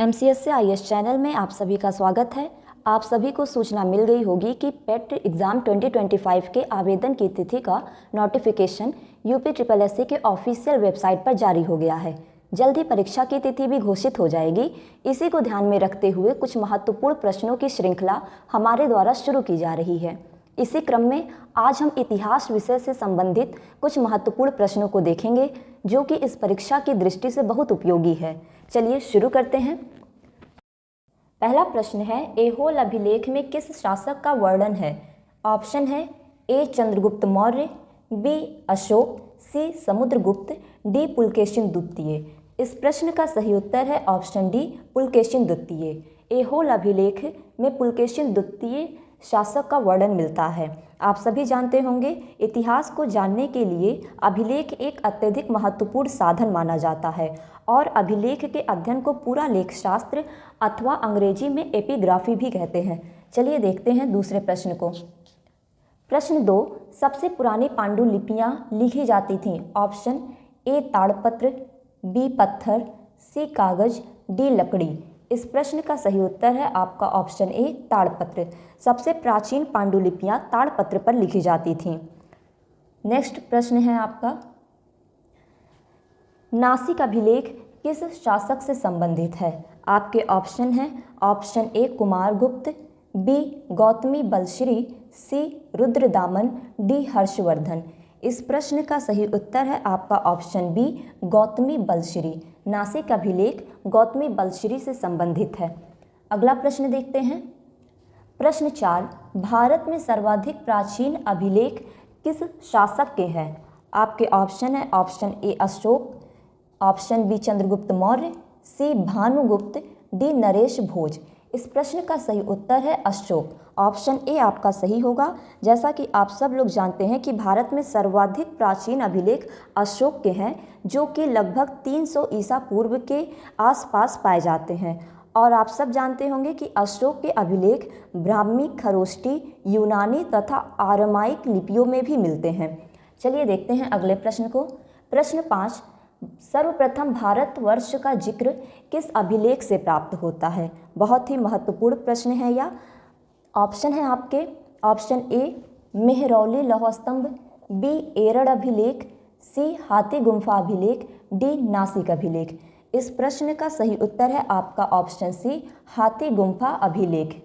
MCS से IS channel में आप सभी का स्वागत है। आप सभी को सूचना मिल गई होगी कि पेट एग्ज़ाम 2025 के आवेदन की तिथि का नोटिफिकेशन UPSSSC के ऑफिशियल वेबसाइट पर जारी हो गया है। जल्द ही परीक्षा की तिथि भी घोषित हो जाएगी। इसी को ध्यान में रखते हुए कुछ महत्वपूर्ण प्रश्नों की श्रृंखला हमारे द्वारा शुरू की जा रही है। इसी क्रम में आज हम इतिहास विषय से संबंधित कुछ महत्वपूर्ण प्रश्नों को देखेंगे जो कि इस परीक्षा की दृष्टि से बहुत उपयोगी है। चलिए शुरू करते हैं। पहला प्रश्न है, ऐहोल अभिलेख में किस शासक का वर्णन है? ऑप्शन है ए चंद्रगुप्त मौर्य, बी अशोक, सी समुद्रगुप्त, डी पुलकेशिन द्वितीय। इस प्रश्न का सही उत्तर है ऑप्शन डी पुलकेशिन द्वितीय। ऐहोल अभिलेख में पुलकेशिन द्वितीय शासक का वर्णन मिलता है। आप सभी जानते होंगे इतिहास को जानने के लिए अभिलेख एक अत्यधिक महत्वपूर्ण साधन माना जाता है और अभिलेख के अध्ययन को पूरा लेख शास्त्र अथवा अंग्रेजी में एपिग्राफी भी कहते हैं। चलिए देखते हैं दूसरे प्रश्न को। प्रश्न 2, सबसे पुरानी पांडुलिपियां लिखी जाती थीं। ऑप्शन ए ताड़पत्र, बी पत्थर, सी कागज, डी लकड़ी। इस प्रश्न का सही उत्तर है आपका ऑप्शन ए ताड़पत्र। सबसे प्राचीन पांडुलिपियां ताड़पत्र पर लिखी जाती थीं। नेक्स्ट प्रश्न है आपका, नासिक अभिलेख किस शासक से संबंधित है? आपके ऑप्शन हैं option A Kumaragupta, B Gautami Balashri, C Rudradaman, D Harshavardhan. इस प्रश्न का सही उत्तर है आपका ऑप्शन बी गौतमी बलश्री। नासिक अभिलेख गौतमी बलश्री से संबंधित है। अगला प्रश्न देखते हैं। प्रश्न 4, भारत में सर्वाधिक प्राचीन अभिलेख किस शासक के हैं? आपके ऑप्शन है option A Ashok, option B Chandragupta Maurya, C Bhanugupta, D Naresh Bhoj. इस प्रश्न का सही उत्तर है अशोक। ऑप्शन ए आपका सही होगा। जैसा कि आप सब लोग जानते हैं कि भारत में सर्वाधिक प्राचीन अभिलेख अशोक के हैं जो कि लगभग 300 ईसा पूर्व के आसपास पाए जाते हैं। और आप सब जानते होंगे कि अशोक के अभिलेख ब्राह्मी, खरोष्टी, यूनानी तथा आरमाइक लिपियों में भी मिलते हैं। चलिए देखते हैं अगले प्रश्न को। प्रश्न 5, सर्वप्रथम भारतवर्ष का जिक्र किस अभिलेख से प्राप्त होता है? बहुत ही महत्वपूर्ण प्रश्न है यह। ऑप्शन है आपके ऑप्शन ए मेहरौली लौह स्तंभ, बी एरड़ अभिलेख, सी हाथी गुम्फा अभिलेख, डी नासिक अभिलेख। इस प्रश्न का सही उत्तर है आपका ऑप्शन सी हाथी गुम्फा अभिलेख।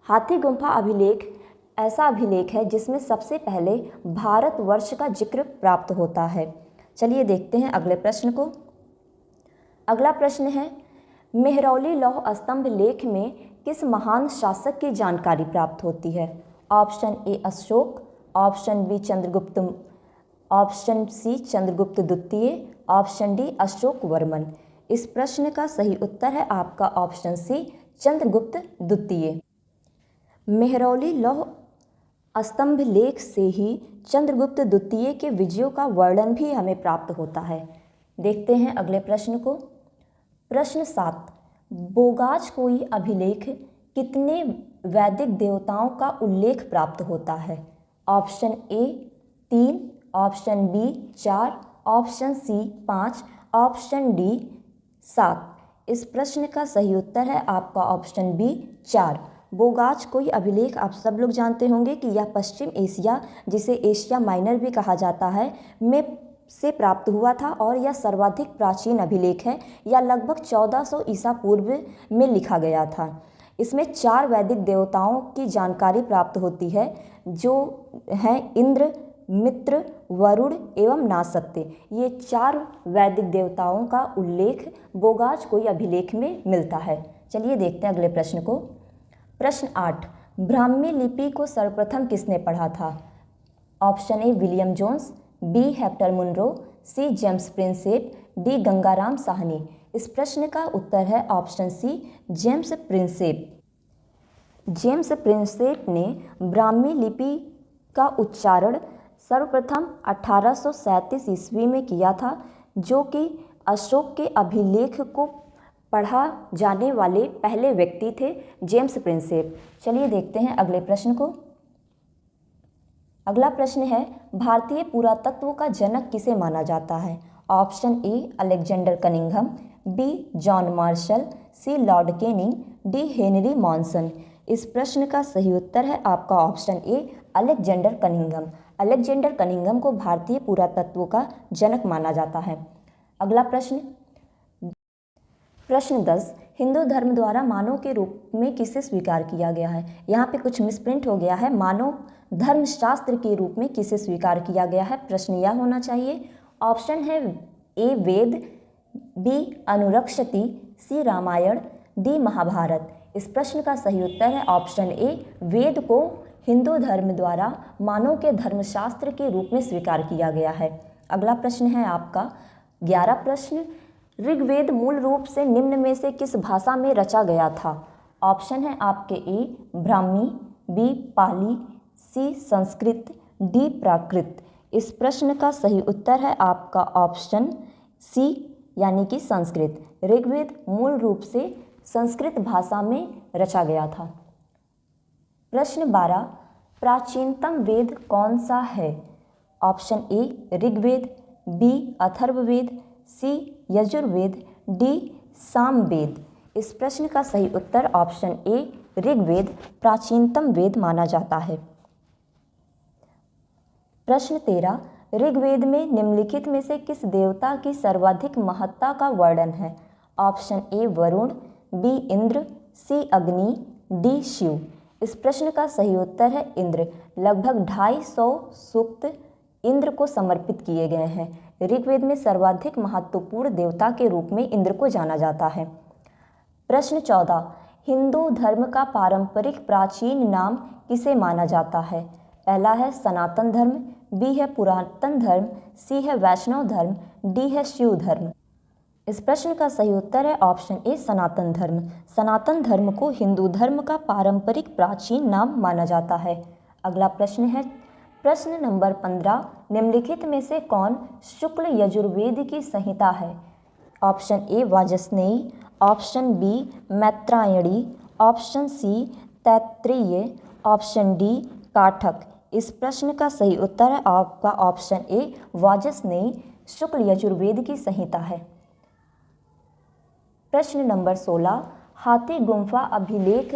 हाथी गुम्फा अभिलेख ऐसा अभिलेख है जिसमें सबसे पहले भारतवर्ष का जिक्र प्राप्त होता है। चलिए देखते हैं अगले प्रश्न को। अगला प्रश्न है, मेहरौली लौह स्तंभ लेख में किस महान शासक की जानकारी प्राप्त होती है? Option A Ashok, option B Chandragupta, option C Chandragupta द्वितीय, ऑप्शन डी अशोक वर्मन। इस प्रश्न का सही उत्तर है आपका ऑप्शन सी चंद्रगुप्त द्वितीय। मेहरौली लौह स्तंभ लेख से ही चंद्रगुप्त द्वितीय के विजयों का वर्णन भी हमें प्राप्त होता है। देखते हैं अगले प्रश्न को। प्रश्न 7, बोगाज-कोई अभिलेख कितने वैदिक देवताओं का उल्लेख प्राप्त होता है? Option A 3, option B 4, option C 5, option D 7। इस प्रश्न का सही उत्तर है आपका ऑप्शन बी 4। बोगाज-कोई अभिलेख आप सब लोग जानते होंगे कि यह पश्चिम एशिया, जिसे एशिया माइनर भी कहा जाता है, में से प्राप्त हुआ था और यह सर्वाधिक प्राचीन अभिलेख है। यह लगभग 1400 ईसा पूर्व में लिखा गया था। इसमें 4 वैदिक देवताओं की जानकारी प्राप्त होती है जो हैं इंद्र, मित्र, वरुण एवं नासत्य। ये 4 वैदिक देवताओं का उल्लेख बोगाज-कोई अभिलेख में मिलता है। चलिए देखते हैं अगले प्रश्न को। प्रश्न 8, ब्राह्मी लिपि को सर्वप्रथम किसने पढ़ा था? Option A William Jones, B Hector Munro, C James Prinsep, D Gangaram Sahni. इस प्रश्न का उत्तर है option C James Prinsep. James Prinsep ने ब्राह्मी लिपि का उच्चारण सर्वप्रथम 1837 ईस्वी में किया था, जो कि अशोक के अभिलेख को पढ़ा जाने वाले पहले व्यक्ति थे, जेम्स प्रिंसेप। चलिए देखते हैं अगले प्रश्न को। अगला प्रश्न है, भारतीय पुरातत्व का जनक किसे माना जाता है? Option A Alexander Cunningham, B John Marshall, C Lord Canning, D Henry Monson. इस प्रश्न का सही उत्तर है आपका option A Alexander Cunningham. Alexander Cunningham को भारतीय पुरातत्व का जनक माना जाता है। अगला प्रश्न, प्रश्न 10, हिंदू धर्म द्वारा मानव के रूप में किसे स्वीकार किया गया है। यहाँ पे कुछ मिसप्रिंट हो गया है, मानव धर्मशास्त्र के रूप में किसे स्वीकार किया गया है। प्रश्न यह होना चाहिए, ऑप्शन है ए वेद, बी अनुरक्षति, सी रामायण, डी महाभारत। इस प्रश्न का सही उत्तर है ऑप्शन ए वेद को हिंदू धर्म द्वारा मानव के धर्मशास्त्र के रूप में स्वीकार किया गया है। अगला प्रश्न है आपका 11 प्रश्न, ऋग्वेद मूल रूप से निम्न में से किस भाषा में रचा गया था। ऑप्शन है आपके ए ब्राह्मी, बी पाली, सी संस्कृत, डी प्राकृत। इस प्रश्न का सही उत्तर है आपका ऑप्शन सी यानी कि संस्कृत। ऋग्वेद मूल रूप से संस्कृत भाषा में रचा गया था। प्रश्न 12, प्राचीनतम वेद कौन सा है। Option A Rigveda, B Atharvaveda, C Yajurveda, D Samaveda. इस प्रश्न का सही उत्तर ऑप्शन ए ऋग्वेद प्राचीनतम वेद माना जाता है। प्रश्न 13, ऋग्वेद में निम्नलिखित में से किस देवता की सर्वाधिक महत्ता का वर्णन है। Option A Varuna, B Indra, C Agni, D Shiv. इस प्रश्न का सही उत्तर है इंद्र। लगभग 250 सूक्त इंद्र को समर्पित किए गए हैं। ऋग्वेद में सर्वाधिक महत्वपूर्ण देवता के रूप में इंद्र को जाना जाता है। प्रश्न 14, हिंदू धर्म का पारंपरिक प्राचीन नाम किसे माना जाता है। पहला है सनातन धर्म, बी है पुरातन धर्म, सी है वैष्णव धर्म, डी है शिव धर्म। इस प्रश्न का सही उत्तर है ऑप्शन ए सनातन धर्म। सनातन धर्म को हिंदू धर्म का पारंपरिक प्राचीन नाम माना जाता है। अगला प्रश्न है प्रश्न नंबर 15, निम्नलिखित में से कौन शुक्ल यजुर्वेद की संहिता है। Option A Vajasaneyi, option B Maitrayani, option C Taittiriya, option D Kathaka. इस प्रश्न का सही उत्तर है आपका ऑप्शन ए वाजस्नेयी शुक्ल यजुर्वेद की संहिता है। प्रश्न नंबर 16, हाथी गुम्फा अभिलेख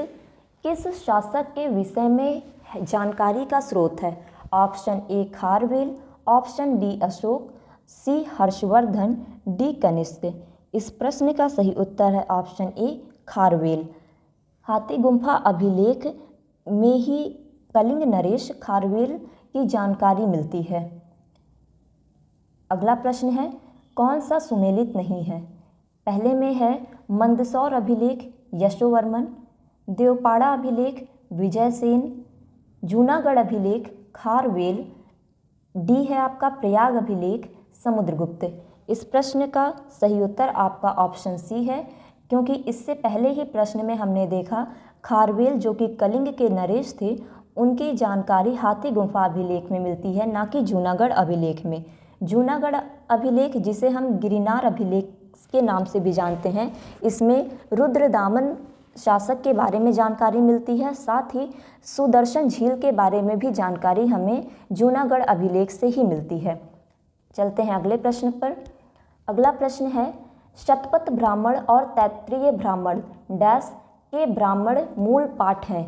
किस शासक के विषय में जानकारी का स्रोत है। Option A Kharavela, option D Ashok, C Harshavardhan, D Kanishka. इस प्रश्न का सही उत्तर है ऑप्शन ए खारवेल। हाथी गुम्फा अभिलेख में ही कलिंग नरेश खारवेल की जानकारी मिलती है। अगला प्रश्न है कौन सा सुमेलित नहीं है। पहले में है मंदसौर अभिलेख यशोवर्मन, देवपाड़ा अभिलेख विजयसेन, जूनागढ़ अभिलेख खारवेल, डी है आपका प्रयाग अभिलेख समुद्रगुप्त। इस प्रश्न का सही उत्तर आपका ऑप्शन सी है, क्योंकि इससे पहले ही प्रश्न में हमने देखा खारवेल जो कि कलिंग के नरेश थे, उनकी जानकारी हाथी गुम्फा अभिलेख में मिलती है, ना कि जूनागढ़ अभिलेख में। जूनागढ़ अभिलेख जिसे हम गिरनार अभिलेख के नाम से भी जानते हैं, इसमें रुद्रदामन शासक के बारे में जानकारी मिलती है, साथ ही सुदर्शन झील के बारे में भी जानकारी हमें जूनागढ़ अभिलेख से ही मिलती है। चलते हैं अगले प्रश्न पर। अगला प्रश्न है शतपथ ब्राह्मण और तैत्तिरीय ब्राह्मण डैश के ब्राह्मण मूल पाठ हैं।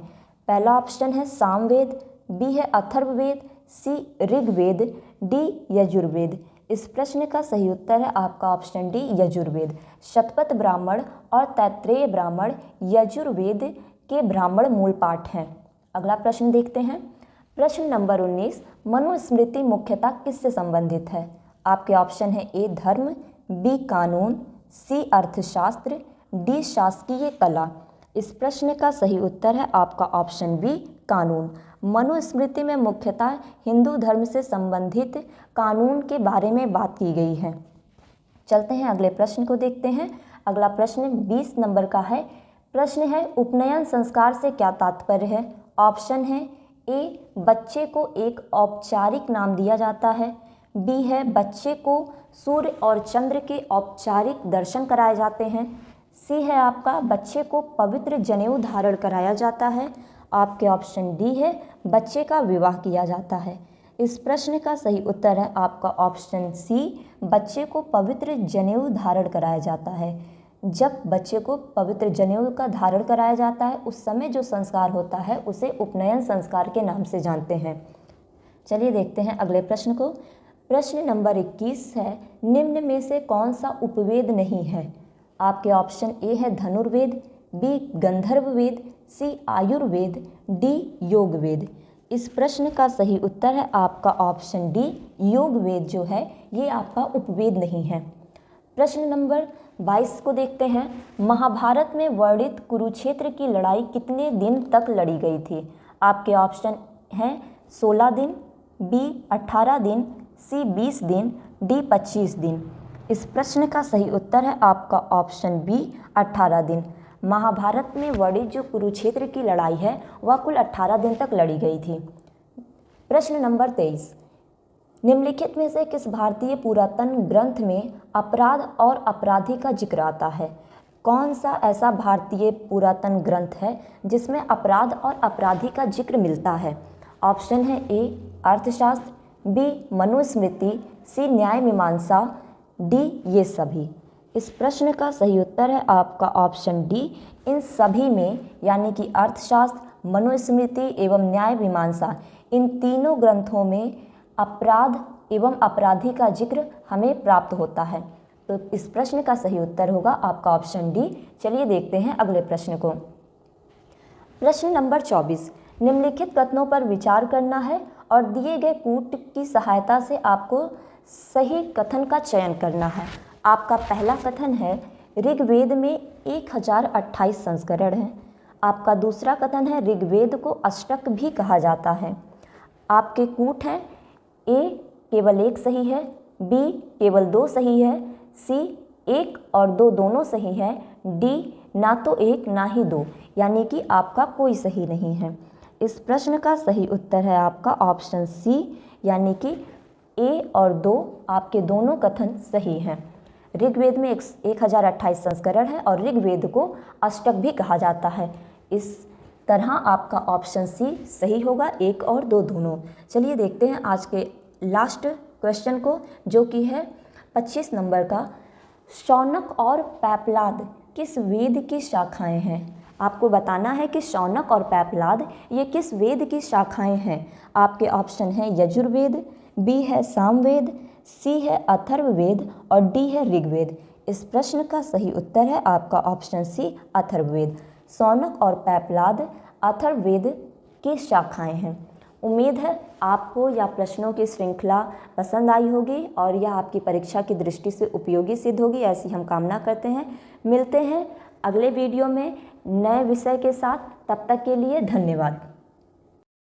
पहला ऑप्शन है सामवेद, बी है अथर्ववेद, सी ऋग्वेद, डी यजुर्वेद। इस प्रश्न का सही उत्तर है आपका ऑप्शन डी यजुर्वेद। शतपथ ब्राह्मण और तैत्तिरीय ब्राह्मण यजुर्वेद के ब्राह्मण मूल पाठ हैं। अगला प्रश्न देखते हैं। प्रश्न नंबर 19, मनुस्मृति मुख्यतः किससे संबंधित है। आपके ऑप्शन है ए धर्म, बी कानून, सी अर्थशास्त्र, डी शासकीय कला। इस प्रश्न का सही उत्तर है आपका ऑप्शन बी कानून। मनुस्मृति में मुख्यतः हिंदू धर्म से संबंधित कानून के बारे में बात की गई है। चलते हैं अगले प्रश्न को देखते हैं। अगला प्रश्न 20 नंबर का है। प्रश्न है उपनयन संस्कार से क्या तात्पर्य है। ऑप्शन है ए बच्चे को एक औपचारिक नाम दिया जाता है, बी है बच्चे को सूर्य और चंद्र के औपचारिक दर्शन कराए जाते हैं, सी है आपका बच्चे को पवित्र जनेऊ धारण कराया जाता है, आपके ऑप्शन डी है बच्चे का विवाह किया जाता है। इस प्रश्न का सही उत्तर है आपका ऑप्शन सी, बच्चे को पवित्र जनेऊ धारण कराया जाता है। जब बच्चे को पवित्र जनेऊ का धारण कराया जाता है उस समय जो संस्कार होता है उसे उपनयन संस्कार के नाम से जानते हैं। चलिए देखते हैं अगले प्रश्न को। प्रश्न नंबर 21 है, निम्न में से कौन सा उपवेद नहीं है? आपके ऑप्शन ए है धनुर्वेद, बी गंधर्व वेद, सी आयुर्वेद, डी योग वेद। इस प्रश्न का सही उत्तर है आपका ऑप्शन डी, योग वेद जो है ये आपका उपवेद नहीं है। प्रश्न नंबर 22 को देखते हैं। महाभारत में वर्णित कुरुक्षेत्र की लड़ाई कितने दिन तक लड़ी गई थी? आपके ऑप्शन हैं 16 दिन, बी 18 दिन, सी 20 दिन, डी 25 दिन। इस प्रश्न का सही उत्तर है आपका ऑप्शन बी 18 दिन। महाभारत में वर्णित जो कुरुक्षेत्र की लड़ाई है वह कुल 18 दिन तक लड़ी गई थी। प्रश्न नंबर 23, निम्नलिखित में से किस भारतीय पुरातन ग्रंथ में अपराध और अपराधी का जिक्र आता है? कौन सा ऐसा भारतीय पुरातन ग्रंथ है जिसमें अपराध और अपराधी का जिक्र मिलता है? ऑप्शन है ए अर्थशास्त्र, बी मनुस्मृति, सी न्याय मीमांसा, डी ये सभी। इस प्रश्न का सही उत्तर है आपका ऑप्शन डी, इन सभी में, यानी कि अर्थशास्त्र, मनुस्मृति एवं न्याय मीमांसा, इन तीनों ग्रंथों में अपराध एवं अपराधी का जिक्र हमें प्राप्त होता है। तो इस प्रश्न का सही उत्तर होगा आपका ऑप्शन डी। चलिए देखते हैं अगले प्रश्न को। प्रश्न नंबर 24, निम्नलिखित कथनों पर विचार करना है और दिए गए कूट की सहायता से आपको सही कथन का चयन करना है। आपका पहला कथन है ऋग्वेद में 1028 संस्करण हैं। आपका दूसरा कथन है ऋग्वेद को अष्टक भी कहा जाता है। आपके कूट हैं ए केवल 1 सही है, बी केवल 2 सही है, सी 1 और 2 दोनों सही है, डी ना तो 1 ना ही 2, यानी कि आपका कोई सही नहीं है। इस प्रश्न का सही उत्तर है आपका ऑप्शन सी, यानी कि ए और 2 आपके दोनों कथन सही हैं। ऋग्वेद में 1028 संस्करण है और ऋग्वेद को अष्टक भी कहा जाता है। इस तरह आपका ऑप्शन सी सही होगा, 1 और 2 दोनों। चलिए देखते हैं आज के लास्ट क्वेश्चन को, जो कि है 25 नंबर का। शौनक और पैपलाद किस वेद की शाखाएं हैं? आपको बताना है कि शौनक और पैपलाद ये किस वेद की शाखाएं हैं। आपके ऑप्शन हैं यजुर्वेद, बी है सामवेद, सी है अथर्ववेद और डी है ऋग्वेद। इस प्रश्न का सही उत्तर है आपका ऑप्शन सी अथर्ववेद। शौनक और पैपलाद अथर्ववेद की शाखाएं हैं। उम्मीद है आपको यह प्रश्नों की श्रृंखला पसंद आई होगी और यह आपकी परीक्षा की दृष्टि से उपयोगी सिद्ध होगी, ऐसी हम कामना करते हैं। मिलते हैं अगले वीडियो में नए विषय के साथ, तब तक के लिए धन्यवाद।